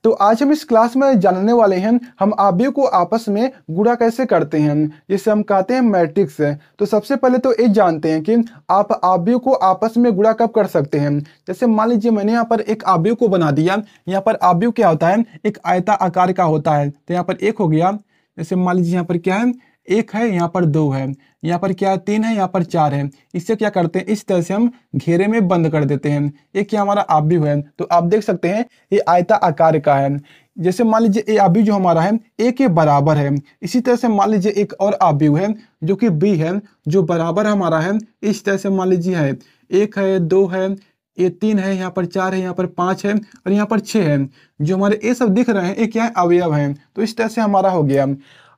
तो आज हम इस क्लास में जानने वाले हैं हम अवयव को आपस में गुणा कैसे करते हैं, जिसे हम कहते हैं मैट्रिक्स है। तो सबसे पहले तो ये जानते हैं कि आप अवयव को आपस में गुणा कब कर सकते हैं। जैसे मान लीजिए मैंने यहाँ पर एक अवयव को बना दिया। यहाँ पर अवयव क्या होता है, एक आयता आकार का होता है। तो यहाँ पर एक हो गया, जैसे मान लीजिए यहाँ पर क्या है, एक है, यहाँ पर दो है, यहाँ पर क्या है, तीन है, यहाँ पर चार है। इससे क्या करते हैं, इस तरह से हम घेरे में बंद कर देते हैं। एक क्या हमारा अवयव है, तो आप देख सकते हैं ये आयता आकार का है। जैसे मान लीजिए ये अवयव जो हमारा है ए के बराबर है। इसी तरह से मान लीजिए एक और अवयव है जो कि बी है, जो बराबर हमारा है। इस तरह से मान लीजिए है, एक है, दो है, ये तीन है, यहाँ पर चार है, यहाँ पर पाँच है और यहाँ पर छः है। जो हमारे ये सब दिख रहे हैं ये क्या है, अवयव है। तो इस तरह से हमारा हो गया।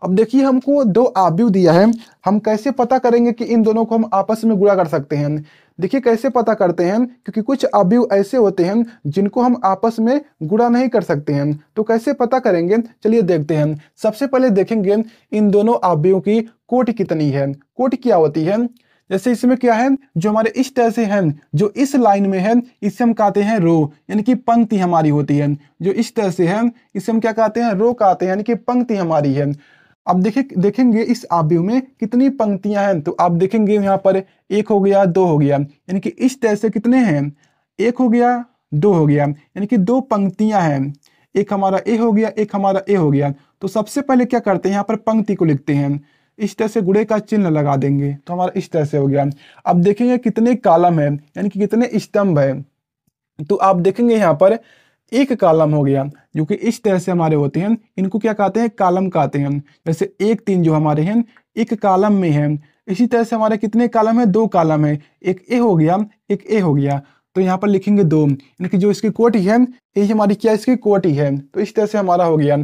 अब देखिए हमको दो अवयव दिया है, हम कैसे पता करेंगे कि इन दोनों को हम आपस में गुणा कर सकते हैं। देखिए कैसे पता करते हैं, क्योंकि कुछ अवयव ऐसे होते हैं जिनको हम आपस में गुणा नहीं कर सकते हैं। तो कैसे पता करेंगे, चलिए देखते हैं। सबसे पहले देखेंगे इन दोनों अवयवों की कोटि कितनी है। कोटि क्या होती है, जैसे इसमें क्या है, जो हमारे इस तरह से है, जो इस लाइन में है, इसे हम कहते हैं रो, यानी कि पंक्ति हमारी होती है। जो इस तरह से है इसे हम क्या कहते हैं, रो कहते हैं, यानी कि पंक्ति हमारी है। अब देखेंगे इस अवयव में कितनी पंक्तियां हैं। तो आप देखेंगे यहाँ पर एक हो गया, दो हो गया, यानी कि इस तरह से कितने हैं, एक हो गया, दो हो गया, यानी कि दो पंक्तियां हैं। एक हमारा ए हो गया, एक हमारा ए हो गया। तो सबसे पहले क्या करते हैं, यहाँ पर पंक्ति को लिखते हैं, इस तरह से गुणे का चिन्ह लगा देंगे तो हमारा इस तरह से हो गया। अब देखेंगे कितने कॉलम है, यानी कि कितने स्तंभ है। तो आप देखेंगे यहाँ पर एक कॉलम हो गया, जो कि इस तरह से हमारे होते हैं, इनको क्या कहते हैं, कॉलम कहते हैं। जैसे एक तीन जो हमारे हैं एक कॉलम में है। इसी तरह से हमारे कितने कॉलम है, दो कॉलम है, एक ए हो गया, एक ए हो गया। तो यहाँ पर लिखेंगे दो, यानी कि जो इसकी कोटि है ये हमारी क्या, इसकी कोटि है। तो इस तरह से हमारा हो गया।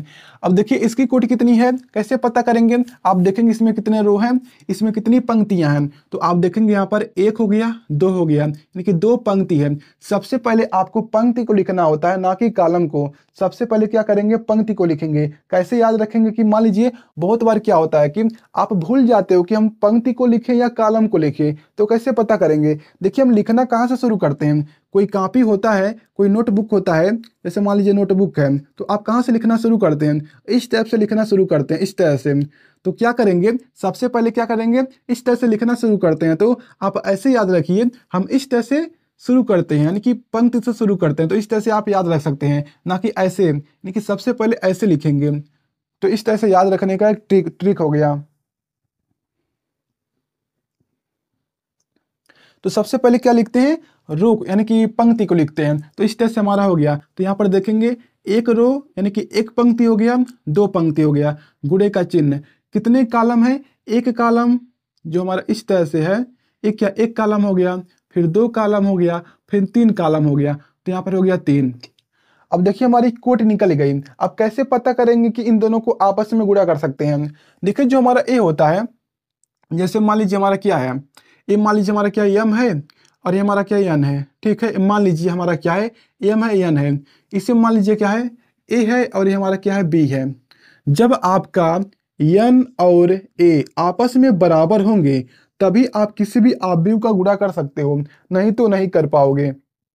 अब देखिए इसकी कोटि कितनी है, कैसे पता करेंगे। आप देखेंगे इसमें कितने रो हैं, इसमें कितनी पंक्तियां हैं। तो आप देखेंगे यहाँ पर एक हो गया, दो हो गया, यानी कि दो पंक्ति है। सबसे पहले आपको पंक्ति को लिखना होता है, ना कि कॉलम को। सबसे पहले क्या करेंगे, पंक्ति को लिखेंगे। कैसे याद रखेंगे कि मान लीजिए बहुत बार क्या होता है कि आप भूल जाते हो कि हम पंक्ति को लिखें या कॉलम को लिखें। तो कैसे पता करेंगे, देखिए हम लिखना कहाँ से शुरू करते हैं। कोई कॉपी होता है, कोई नोटबुक होता है। जैसे मान लीजिए नोटबुक है, तो आप कहाँ से लिखना शुरू करते हैं, इस टाइप से लिखना शुरू करते हैं, इस तरह से। तो क्या करेंगे, सबसे पहले क्या करेंगे, इस तरह से लिखना शुरू करते हैं। तो आप ऐसे याद रखिए, हम इस तरह से शुरू करते हैं, यानी कि पंक्ति से शुरू करते हैं। तो इस तरह से आप याद रख सकते हैं, ना कि ऐसे, यानी कि सबसे पहले ऐसे लिखेंगे। तो इस तरह से याद रखने का एक ट्रिक हो गया। तो सबसे पहले क्या लिखते हैं, रो, यानी कि पंक्ति को लिखते हैं। तो इस तरह से हमारा हो गया। तो यहाँ पर देखेंगे एक रो, यानी कि एक पंक्ति हो गया, दो पंक्ति हो गया, गुणे का चिन्ह। कितने कॉलम है, एक कॉलम, जो हमारा इस तरह से है, एक क्या, एक कॉलम हो गया, फिर दो कॉलम हो गया, फिर तीन कॉलम हो गया। तो यहाँ पर हो गया तीन। अब देखिए हमारी कोटि निकल गई। अब कैसे पता करेंगे कि इन दोनों को आपस में गुणा कर सकते हैं। देखिए जो हमारा ए होता है, जैसे मान लीजिए हमारा क्या है, ये मान लीजिए हमारा क्या यम है और ये हमारा क्या एन है, ठीक है। मान लीजिए हमारा क्या है, एम है, एन है। इसे मान लीजिए क्या है, ए है और ये हमारा क्या है, बी है। जब आपका एन और ए आपस में बराबर होंगे तभी आप किसी भी अवयव का गुणा कर सकते हो, नहीं तो नहीं कर पाओगे।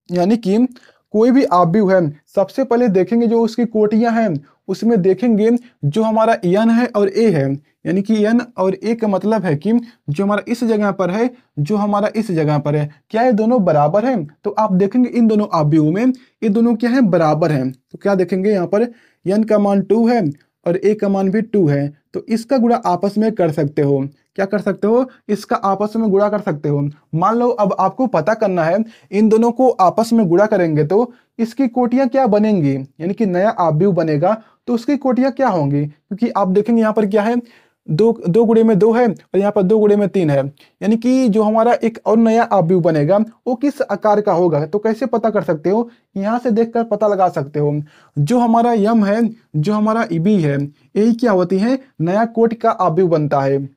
यानी कि कोई भी अवयव है, सबसे पहले देखेंगे जो उसकी कोटियां हैं, उसमें देखेंगे जो हमारा एन है और ए है। यानी कि एन और ए का मतलब है कि जो हमारा इस जगह पर है, जो हमारा इस जगह पर है, क्या ये दोनों बराबर हैं। तो आप देखेंगे इन दोनों अवयवों में ये दोनों क्या है, बराबर हैं। तो क्या देखेंगे, यहाँ पर एन का मान 2 है और ए का मान भी 2 है। तो इसका गुणा आपस में कर सकते हो। क्या कर सकते हो, इसका आपस में गुणा कर सकते हो। मान लो अब आपको पता करना है इन दोनों को आपस में गुणा करेंगे तो इसकी कोटियां क्या बनेंगी, यानी कि नया अवयव बनेगा तो उसकी कोटियां क्या होंगी। क्योंकि आप देखेंगे यहाँ पर क्या है, दो गुणे में 2 है और यहाँ पर 2 गुणे में 3 है। यानी कि जो हमारा एक और नया अवयव बनेगा वो किस आकार का होगा। तो कैसे पता कर सकते हो, यहाँ से देखकर पता लगा सकते हो। जो हमारा यम है, जो हमारा बी है, यही क्या होती है, नया कोटि का अवयव बनता है।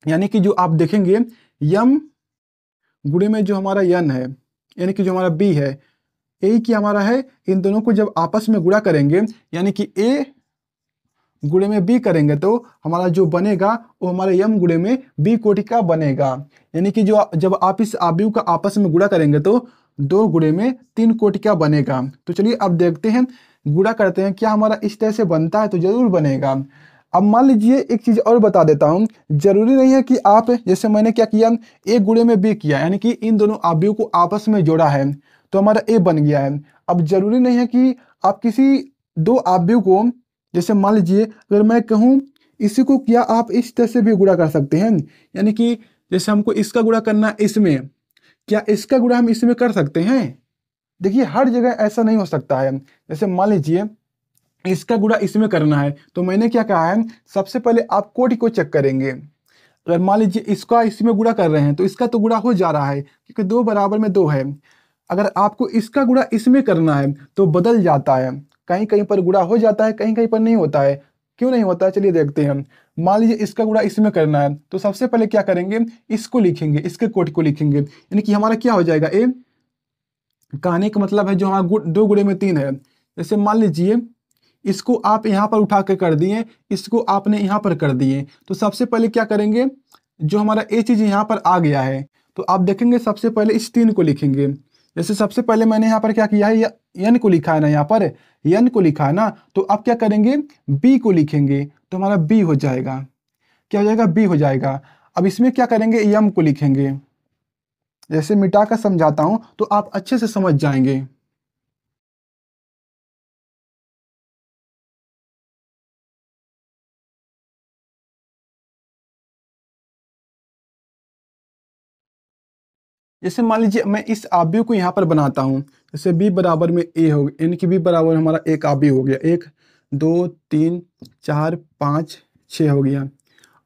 यानी कि जो आप देखेंगे यम गुणे में जो हमारा यन है, यानी कि जो हमारा बी है, यही क्या हमारा है। इन दोनों को जब आपस में गुणा करेंगे, यानी कि ए गुणे में बी करेंगे तो हमारा जो बनेगा वो हमारा यम गुणे में बी कोटि का बनेगा। यानी कि जो जब आप इस अवयव का आपस में गुणा करेंगे तो 2 गुणे में 3 कोटि का बनेगा। तो चलिए अब देखते हैं गुणा करते हैं, क्या हमारा इस तरह से बनता है? तो जरूर बनेगा। अब मान लीजिए एक चीज और बता देता हूँ, जरूरी नहीं है कि आप, जैसे मैंने क्या किया, ए गुणे में बी किया, यानी कि इन दोनों अवयव को आपस में जोड़ा है तो हमारा ए बन गया है। अब जरूरी नहीं है कि आप किसी दो अवयव को, जैसे मान लीजिए अगर मैं कहूँ इसी को, क्या आप इस तरह से भी गुणा कर सकते हैं, यानी कि जैसे हमको इसका गुणा करना है इसमें, क्या इसका गुणा हम इसमें कर सकते हैं? देखिए हर जगह ऐसा नहीं हो सकता है। जैसे मान लीजिए इसका गुणा इसमें करना है, तो मैंने क्या कहा है, सबसे पहले आप कोटि को चेक करेंगे। अगर मान लीजिए इसका इसमें गुणा कर रहे हैं तो इसका तो गुणा हो जा रहा है क्योंकि दो बराबर में दो है। अगर आपको इसका गुणा इसमें करना है तो बदल जाता है, कहीं कहीं पर गुणा हो जाता है, कहीं कहीं पर नहीं होता है। क्यों नहीं होता है, चलिए देखते हैं। मान लीजिए इसका गुणा इसमें करना है तो सबसे पहले क्या करेंगे, इसको लिखेंगे, इसके कोटि को लिखेंगे, यानी कि हमारा क्या हो जाएगा, ए। कहने का मतलब है जो हमारा दो गुणे में तीन है। जैसे मान लीजिए इसको आप यहाँ पर उठा के कर दिए, इसको आपने यहाँ पर कर दिए, तो सबसे पहले क्या करेंगे, जो हमारा ए चीज यहाँ पर आ गया है तो आप देखेंगे सबसे पहले इस तीन को लिखेंगे। जैसे सबसे पहले मैंने यहाँ पर क्या किया है, यन को लिखा है ना, यहाँ पर यन को लिखा है ना, तो आप क्या करेंगे, बी को लिखेंगे तो हमारा बी हो जाएगा। क्या हो जाएगा, बी हो जाएगा। अब इसमें क्या करेंगे, यम को लिखेंगे। जैसे मिटा कर समझाता हूं तो आप अच्छे से समझ जाएंगे। जैसे मान लीजिए मैं इस अवयव को यहाँ पर बनाता हूँ, जैसे b बराबर में a हो गया, यानी कि b बराबर हमारा एक अवयव हो गया, 1 2 3 4 5 6 हो गया।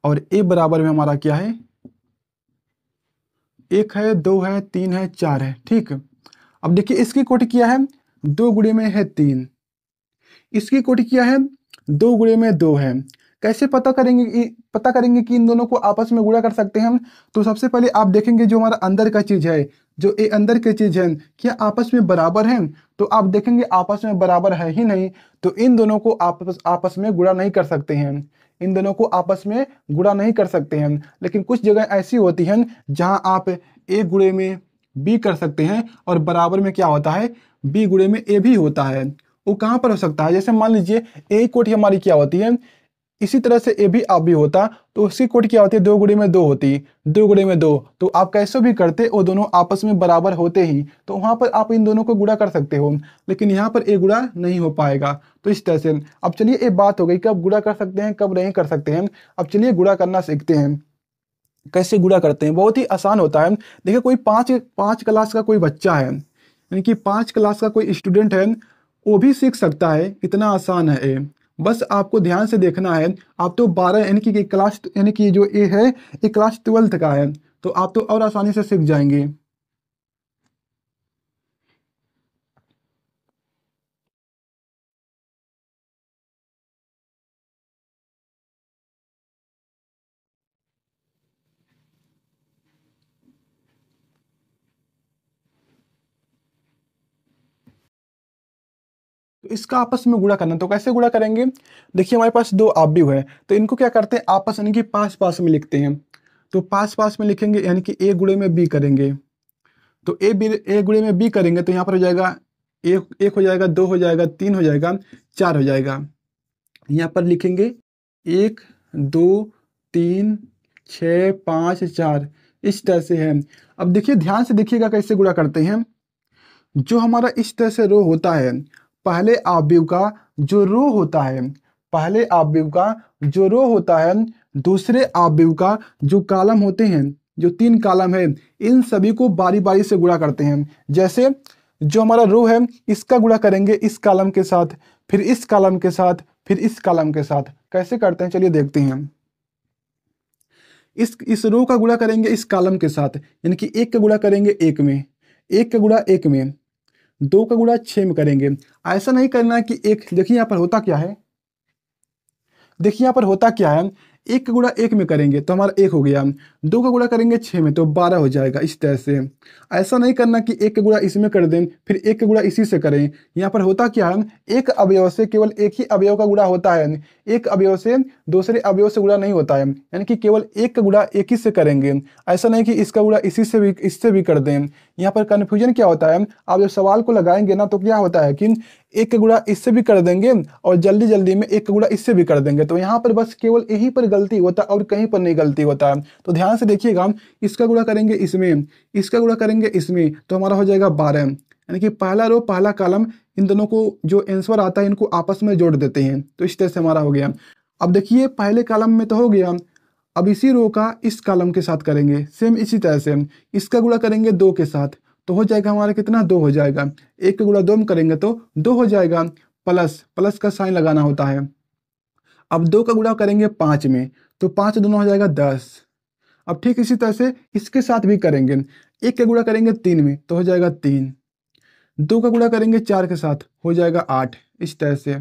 और a बराबर में हमारा क्या है, 1 है, 2 है, 3 है, 4 है। ठीक, अब देखिए इसकी कोटि क्या है, 2 गुणे में है 3। इसकी कोटि क्या है, 2 गुणे में 2 है। कैसे पता करेंगे कि इन दोनों को आपस में गुणा कर सकते हैं हम? तो सबसे पहले आप देखेंगे जो हमारा अंदर का चीज है, जो ए अंदर की चीज है, क्या आपस में बराबर है? तो आप देखेंगे आपस में बराबर है ही नहीं, तो इन दोनों को आपस में गुणा नहीं कर सकते हैं। इन दोनों को आपस में गुणा नहीं कर सकते हैं। लेकिन कुछ जगह ऐसी होती हैं जहां आप ए गुणे में बी कर सकते हैं और बराबर में क्या होता है, बी गुणे में ए भी होता है। वो कहाँ पर हो सकता है, जैसे मान लीजिए ए कोटि हमारी क्या होती है, इसी तरह से ए भी आप भी होता तो उसकी कोटि क्या होती है, 2 गुणे में 2 होती, 2 गुणे में 2। तो आप कैसे भी करते वो दोनों आपस में बराबर होते ही, तो वहां पर आप इन दोनों को गुणा कर सकते हो। लेकिन यहाँ पर ए गुणा नहीं हो पाएगा। तो इस तरह से अब चलिए एक बात हो गई, कब गुणा कर सकते हैं कब नहीं कर सकते हैं। अब चलिए गुणा करना सीखते हैं। कैसे गुणा करते हैं, बहुत ही आसान होता है। देखिए कोई पाँच क्लास का कोई बच्चा है, यानी कि 5 क्लास का कोई स्टूडेंट है, वो भी सीख सकता है, इतना आसान है ये। बस आपको ध्यान से देखना है। आप तो 12 यानी कि क्लास, यानी कि जो ए है ये क्लास 12th का है, तो आप तो और आसानी से सीख जाएंगे। तो इसका आपस में गुणा करना, तो कैसे गुणा करेंगे, देखिए हमारे पास दो अवयव है तो इनको क्या करते हैं, आपस यानी कि पास पास में लिखते हैं। तो पास पास में लिखेंगे यानी कि ए गुणे में बी करेंगे, तो ए गुणे में बी करेंगे तो यहाँ पर हो जाएगा एक हो जाएगा, 2 हो जाएगा, 3 हो जाएगा, 4 हो जाएगा। यहाँ पर लिखेंगे 1 2 3 6 5 4, इस तरह से है। अब देखिए ध्यान से देखिएगा कैसे गुणा करते हैं। जो हमारा इस तरह से रो होता है, पहले अवयव का जो रो होता है, पहले अवयव का जो रो होता है, दूसरे अवयव का जो कॉलम होते हैं, जो 3 कॉलम है, इन सभी को बारी बारी से गुणा करते हैं। जैसे जो हमारा रो है इसका गुणा करेंगे इस कॉलम के साथ, फिर इस कॉलम के साथ, फिर इस कॉलम के साथ। कैसे करते हैं चलिए देखते हैं। इस रो का गुणा करेंगे इस कॉलम के साथ, यानी कि 1 का गुणा करेंगे 1 में, 1 का गुणा 1 में, 2 का गुणा 6 में करेंगे। ऐसा नहीं करना है कि एक, देखिए यहाँ पर होता क्या है, देखिए यहाँ पर होता क्या है, 1 का गुणा 1 में करेंगे तो हमारा 1 हो गया, 2 का गुणा करेंगे 6 में तो 12 हो जाएगा, इस तरह से। ऐसा नहीं करना कि 1 का गुणा इसमें कर दें फिर 1 का गुणा इसी से करें। यहाँ पर होता क्या है, एक अवयव से केवल एक ही अवयव का गुणा होता है, एक अवयव से दूसरे अवयव से गुणा नहीं होता है, यानी कि केवल एक का गुणा एक ही से करेंगे। ऐसा नहीं कि इसका गुणा इसी से भी, इससे भी कर दें। यहाँ पर कन्फ्यूजन क्या होता है, आप जब सवाल को लगाएंगे ना तो क्या होता है कि एक का गुणा इससे भी कर देंगे और जल्दी जल्दी में एक का गुणा इससे भी कर देंगे, तो यहाँ पर बस केवल यहीं पर गलती होता है और कहीं पर नहीं गलती होता है। तो ध्यान से देखिएगा, इसका गुणा करेंगे इसमें, इसका गुणा करेंगे इसमें, तो हमारा हो जाएगा 12, यानी कि पहला रो पहला कॉलम इन दोनों को जो आंसर आता है इनको आपस में जोड़ देते हैं। तो इस तरह से हमारा हो गया। अब देखिए पहले कॉलम में तो हो गया, अब इसी रो का इस कॉलम के साथ करेंगे सेम इसी तरह से, इसका गुणा करेंगे 2 के साथ, तो हो जाएगा हमारा कितना, 2 हो जाएगा। एक का गुणा 2 में करेंगे तो 2 हो जाएगा, प्लस प्लस का साइन लगाना होता है। अब 2 का गुणा करेंगे 5 में, तो 5 दोनों हो जाएगा 10। अब ठीक इसी तरह से इसके साथ भी करेंगे, एक का गुणा करेंगे 3 में तो हो जाएगा 3, 2 का गुणा करेंगे 4 के साथ हो जाएगा 8। इस तरह से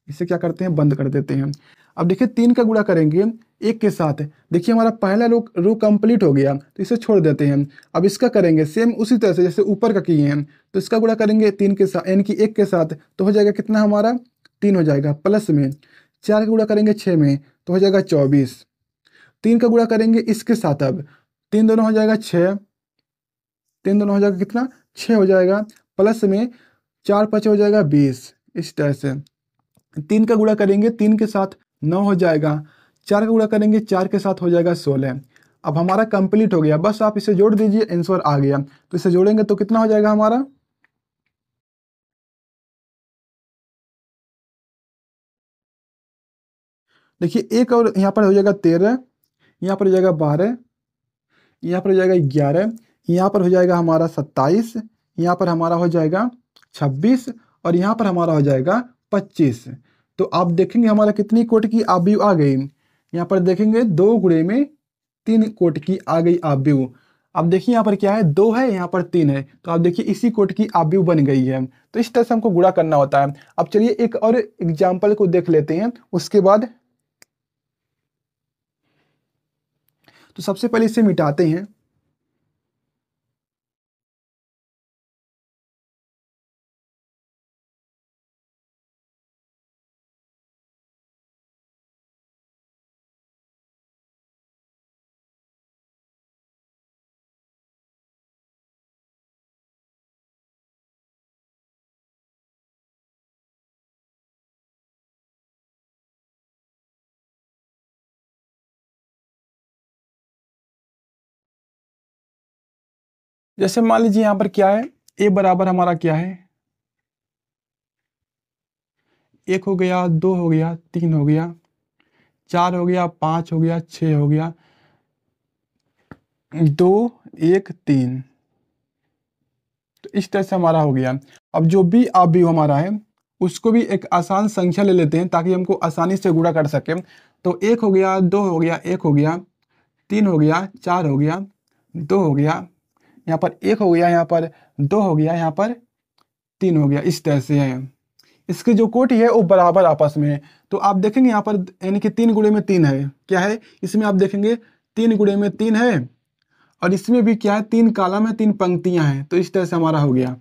इसे क्या करते हैं, बंद कर देते हैं। अब देखिए 3 का गुणा करेंगे 1 के साथ, देखिए हमारा पहला रो कंप्लीट हो गया, तो इसे छोड़ देते हैं। अब इसका करेंगे सेम उसी तरह से जैसे ऊपर का किए हैं, तो इसका गुणा करेंगे 3 के साथ यानी कि 1 के साथ, तो हो जाएगा कितना हमारा, 3 हो जाएगा, प्लस में 4 का गुणा करेंगे 6 में तो हो जाएगा 24। 3 का गुणा करेंगे इसके साथ, अब 3 दोनों हो जाएगा 6, 3 दोनों हो जाएगा कितना, 6 हो जाएगा, प्लस में 4 5 हो जाएगा 20। इस तरह से 3 का गुणा करेंगे 3 के साथ 9 हो जाएगा, 4 का गुणा करेंगे 4 के साथ हो जाएगा 16। अब हमारा कंप्लीट हो गया, बस आप इसे जोड़ दीजिए, आंसर आ गया। तो इसे जोड़ेंगे तो कितना हो जाएगा हमारा, देखिए एक और यहाँ पर हो जाएगा 13, यहाँ पर हो जाएगा 12, यहाँ पर हो जाएगा 11, यहाँ पर हो जाएगा हमारा 27, यहाँ पर हमारा हो जाएगा 26 और यहाँ पर हमारा हो जाएगा 25। तो आप देखेंगे हमारा कितनी कोट की आव्यूह आ गई, यहाँ पर देखेंगे 2 गुणे में 3 कोट की आ गई आव्यूह। अब देखिए यहाँ पर क्या है, 2 है, यहाँ पर 3 है, तो आप देखिए इसी कोट की आव्यूह बन गई है। तो इस तरह से हमको गुणा करना होता है। अब चलिए एक और एग्जाम्पल को देख लेते हैं, उसके बाद तो सबसे पहले इसे मिटाते हैं। जैसे मान लीजिए यहाँ पर क्या है, ए बराबर हमारा क्या है, 1 हो गया, 2 हो गया, 3 हो गया, 4 हो गया, 5 हो गया, 6 हो गया, 2 1 3। तो इस तरह से हमारा हो गया। अब जो भी आव्यूह हमारा है उसको भी एक आसान संख्या ले लेते हैं ताकि हमको आसानी से गुणा कर सकें। तो 1 हो गया, 2 हो गया, 1 हो गया, 3 हो गया, 4 हो गया, 2 हो गया, यहाँ पर 1 हो गया, यहाँ पर 2 हो गया, यहाँ पर 3 हो गया। इस तरह से है, इसकी जो कोटि है वो बराबर आपस में है। तो आप देखेंगे यहाँ पर यानी कि 3 गुणे में 3 है, क्या है इसमें, आप देखेंगे 3 गुणे में 3 है और इसमें भी क्या है, 3 कॉलम है, 3 पंक्तियां हैं। तो इस तरह से हमारा हो गया,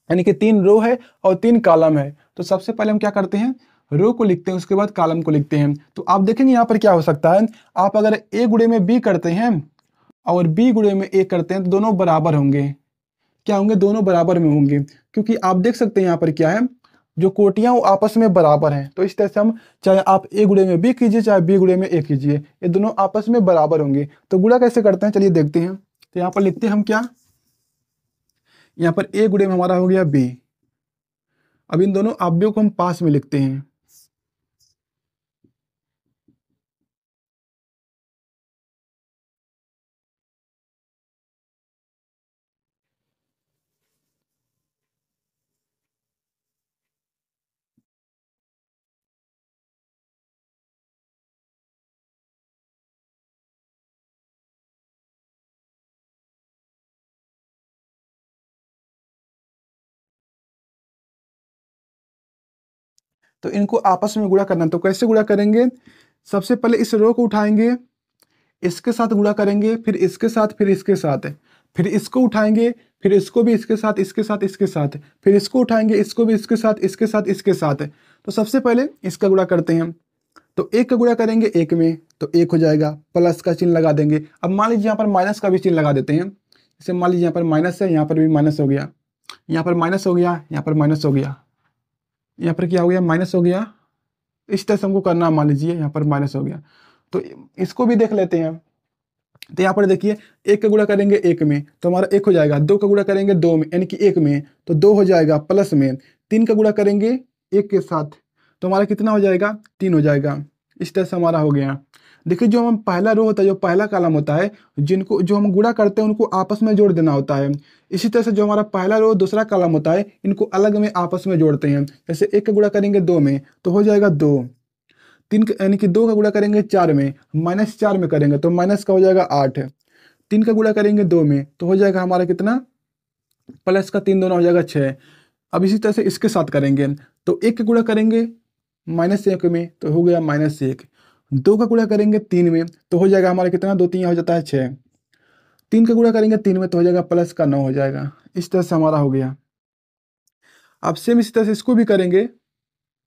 यानी कि 3 रो है और 3 कॉलम है। तो सबसे पहले हम क्या करते हैं, रो को लिखते हैं, उसके बाद कॉलम को लिखते हैं। तो आप देखेंगे यहाँ पर क्या हो सकता है, आप अगर ए गुणे में बी करते हैं और बी गुणे में ए करते हैं तो दोनों बराबर होंगे। क्या होंगे, दोनों बराबर में होंगे, क्योंकि आप देख सकते हैं यहाँ पर क्या है, जो कोटियां वो आपस में बराबर हैं। तो इस तरह से हम, चाहे आप ए गुणे में बी कीजिए चाहे बी गुणे में ए कीजिए, ये दोनों आपस में बराबर होंगे। तो गुणा कैसे करते हैं चलिए देखते हैं। तो यहाँ पर लिखते हैं हम क्या, यहाँ पर ए गुणे में हमारा हो गया बी। अब इन दोनों आव्यूह को हम पास में लिखते हैं। तो इनको आपस में गुणा करना, तो कैसे गुणा करेंगे, सबसे पहले इस रो को उठाएंगे, इसके साथ गुणा करेंगे, फिर इसके साथ, फिर इसके साथ, फिर इसको उठाएंगे, फिर इसको भी इसके साथ, इसके साथ, इसके साथ, फिर इसको उठाएंगे, इसको भी इसके साथ, इसके साथ, इसके साथ। तो सबसे पहले इसका गुणा करते हैं। तो 1 का गुणा करेंगे 1 में तो 1 हो जाएगा, प्लस का चिन्ह लगा देंगे। अब मान लीजिए यहाँ पर माइनस का भी चिन्ह लगा देते हैं, जैसे मान लीजिए यहाँ पर माइनस है, यहाँ पर भी माइनस हो गया, यहाँ पर माइनस हो गया, यहाँ पर माइनस हो गया, यहाँ पर क्या हो गया, माइनस हो गया। इस तरह से हमको करना है, मान लीजिए यहाँ पर माइनस हो गया। तो इसको भी देख लेते हैं। तो यहाँ पर देखिए, एक का गुणा करेंगे एक में तो हमारा एक हो जाएगा, दो का गुणा करेंगे दो में यानी कि एक में तो दो हो जाएगा प्लस में, तीन का गुणा करेंगे एक के साथ तो हमारा कितना हो जाएगा, तीन हो जाएगा। इस तरह से हमारा हो गया। देखिए जो हम पहला रो होता है, जो पहला कॉलम होता है, जिनको जो हम गुणा करते हैं उनको आपस में जोड़ देना होता है। इसी तरह से जो हमारा पहला रो दूसरा कॉलम होता है, इनको अलग में आपस में जोड़ते हैं। जैसे एक का गुणा करेंगे दो में तो हो जाएगा दो, तीन यानी कि दो का गुणा करेंगे चार में, माइनस चार में करेंगे तो माइनस का हो जाएगा आठ, तीन का गुणा करेंगे दो में तो हो जाएगा हमारा कितना, प्लस का तीन दोनों हो जाएगा छः। अब इसी तरह से इसके साथ करेंगे तो एक का गुणा करेंगे माइनस एक में तो हो गया माइनस एक, दो का गुणा करेंगे तीन में तो हो जाएगा हमारा कितना, दो तीन हो जाता है छः, तीन का गुणा करेंगे तीन में तो हो जाएगा प्लस का नौ हो जाएगा। इस तरह से हमारा हो गया। अब सेम इसी तरह से इसको भी करेंगे,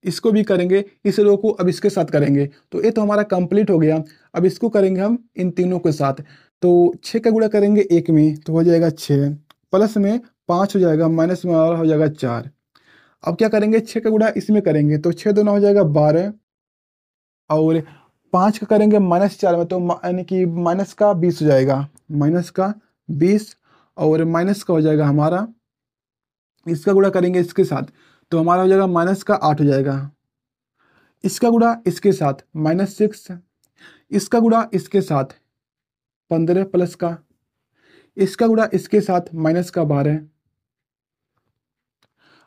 इसको भी करेंगे, इस रो को अब इसके साथ करेंगे तो ये तो हमारा कंप्लीट हो गया। अब इसको करेंगे हम इन तीनों के साथ तो छः का गुणा करेंगे एक में तो हो जाएगा छः, प्लस में पाँच हो जाएगा, माइनस में हमारा हो जाएगा चार। अब क्या करेंगे, छः का गुणा इसमें करेंगे तो छः दोनों हो जाएगा बारह, और पाँच का करेंगे माइनस चार में तो यानी कि माइनस का बीस हो जाएगा, माइनस का बीस, और माइनस का हो जाएगा हमारा, इसका गुणा करेंगे इसके साथ तो हमारा हो जाएगा माइनस का आठ हो जाएगा, इसका गुणा इसके साथ माइनस सिक्स, इसका गुणा इसके साथ पंद्रह प्लस का, इसका गुणा इसके साथ माइनस का बारह।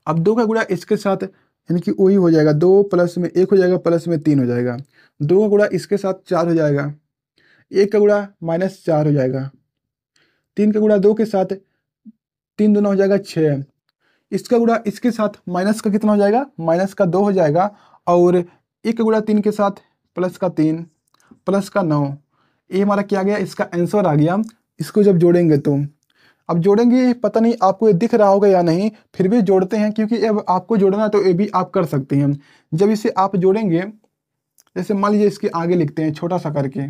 अब दो का गुणा इसके साथ यानी कि वही हो जाएगा, दो प्लस में एक हो जाएगा, प्लस में तीन हो जाएगा, दो का गुणा इसके साथ चार हो जाएगा, एक का गुणा माइनस चार हो जाएगा, तीन का गुणा दो के साथ तीन दोनों हो जाएगा छः, इसका गुणा इसके साथ माइनस का कितना हो जाएगा, माइनस का दो हो जाएगा, और एक का गुणा तीन के साथ प्लस का तीन, प्लस का नौ। ये हमारा क्या गया, इसका आंसर आ गया। इसको जब जोड़ेंगे तो अब जोड़ेंगे, पता नहीं आपको ये दिख रहा होगा या नहीं, फिर भी जोड़ते हैं क्योंकि अब आपको जोड़ना है तो ये भी आप कर सकते हैं। जब इसे आप जोड़ेंगे, जैसे मान लीजिए इसके आगे लिखते हैं छोटा सा करके,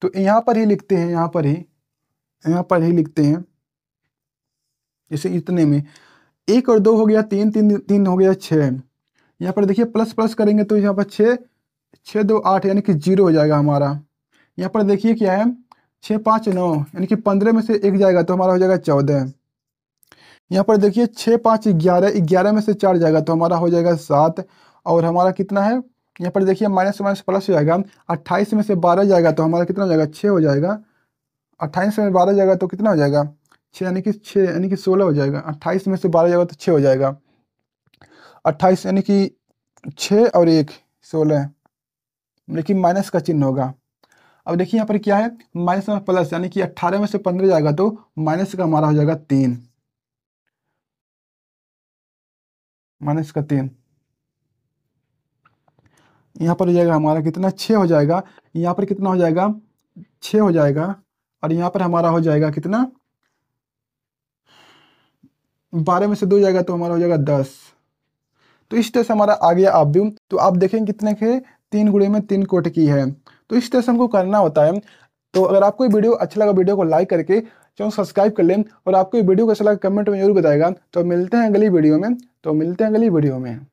तो यहाँ पर ही लिखते हैं, यहाँ पर ही लिखते हैं। जैसे इतने में एक और दो हो गया तीन, तीन तीन हो गया छः, यहाँ पर देखिए प्लस प्लस करेंगे तो यहाँ पर छः, छः दो आठ यानी कि जीरो हो जाएगा हमारा। यहाँ पर देखिए क्या है, छः पाँच नौ यानी कि पंद्रह में से एक जाएगा तो हमारा हो जाएगा चौदह। यहाँ पर देखिए छः पाँच ग्यारह, ग्यारह में से चार जाएगा तो हमारा हो जाएगा सात, और हमारा कितना है, यहाँ पर देखिए माइनस माइनस प्लस हो जाएगा, अट्ठाईस में से बारह जाएगा तो हमारा कितना हो जाएगा, छः हो जाएगा, अट्ठाईस में बारह जाएगा तो कितना हो जाएगा, छः यानी कि सोलह हो जाएगा, अट्ठाईस में से बारह जाएगा तो छः हो जाएगा, अट्ठाईस यानी कि छः और एक सोलह, लेकिन माइनस का चिन्ह होगा। अब देखिए यहाँ पर क्या है, माइनस में प्लस यानी कि 18 में से 15 जाएगा तो माइनस का हमारा हो जाएगा तीन, माइनस का तीन। यहाँ पर हो जाएगा हमारा कितना, छः हो जाएगा, यहाँ पर कितना हो जाएगा, छः हो जाएगा, और यहाँ पर हमारा हो जाएगा कितना, 12 में से दो जाएगा तो हमारा हो जाएगा 10। तो इस तरह से हमारा आ गया आप भी। तो आप देखेंगे कितने के, तीन गुणे में तीन कोट की है। तो इस तरह से हमको करना होता है। तो अगर आपको ये वीडियो अच्छा लगा, वीडियो को लाइक करके चैनल सब्सक्राइब कर लें, और आपको ये वीडियो कैसा लगा कमेंट में जरूर बताएगा। तो मिलते हैं अगली वीडियो में।